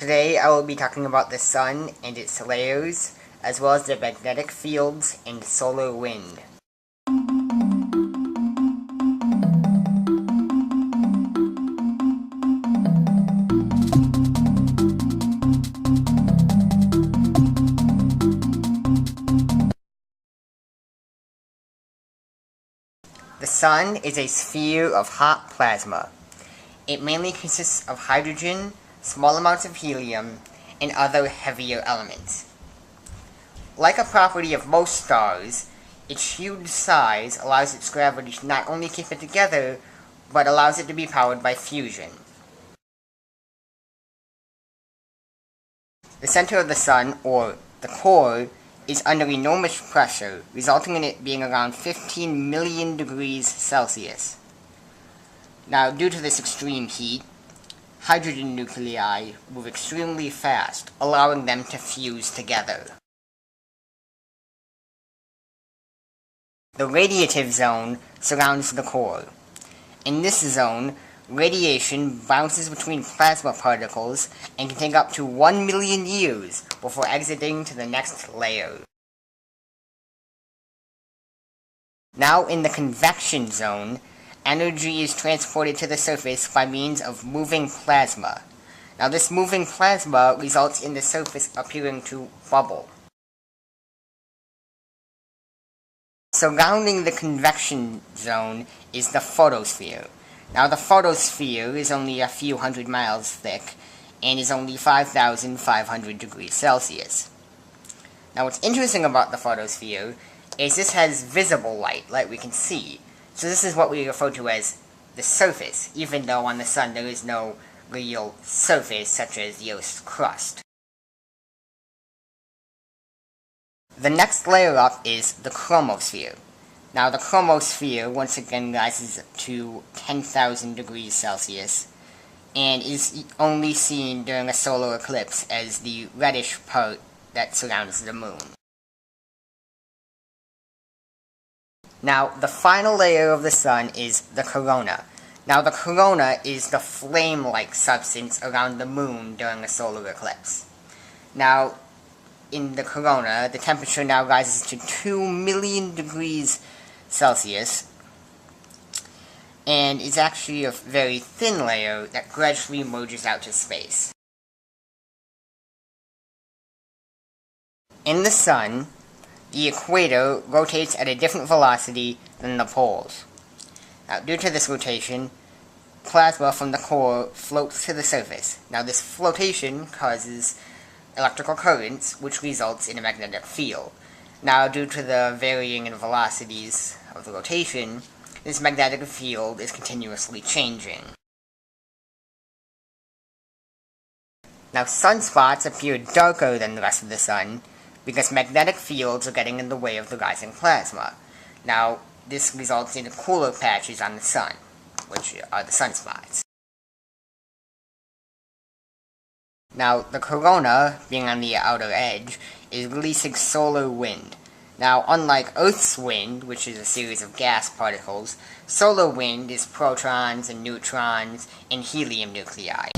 Today I will be talking about the sun and its layers, as well as their magnetic fields and solar wind. The sun is a sphere of hot plasma. It mainly consists of hydrogen, small amounts of helium, and other heavier elements. Like a property of most stars, its huge size allows its gravity to not only keep it together, but allows it to be powered by fusion. The center of the sun, or the core, is under enormous pressure, resulting in it being around 15 million degrees Celsius. Now, due to this extreme heat, hydrogen nuclei move extremely fast, allowing them to fuse together. The radiative zone surrounds the core. In this zone, radiation bounces between plasma particles and can take up to 1 million years before exiting to the next layer. Now in the convection zone, energy is transported to the surface by means of moving plasma. Now this moving plasma results in the surface appearing to bubble. Surrounding the convection zone is the photosphere. Now the photosphere is only a few hundred miles thick and is only 5,500 degrees Celsius. Now what's interesting about the photosphere is this has visible light we can see. So this is what we refer to as the surface, even though on the sun there is no real surface such as the Earth's crust. The next layer up is the chromosphere. Now the chromosphere once again rises to 10,000 degrees Celsius and is only seen during a solar eclipse as the reddish part that surrounds the moon. Now the final layer of the sun is the corona. Now the corona is the flame-like substance around the moon during a solar eclipse. Now in the corona, the temperature now rises to 2 million degrees Celsius, and is actually a very thin layer that gradually merges out to space. In the sun, the equator rotates at a different velocity than the poles. Now, due to this rotation, plasma from the core floats to the surface. Now, this flotation causes electrical currents, which results in a magnetic field. Now, due to the varying in velocities of the rotation, this magnetic field is continuously changing. Now, sunspots appear darker than the rest of the sun because magnetic fields are getting in the way of the rising plasma. Now, this results in cooler patches on the sun, which are the sunspots. Now, the corona, being on the outer edge, is releasing solar wind. Now, unlike Earth's wind, which is a series of gas particles, solar wind is protons and neutrons and helium nuclei.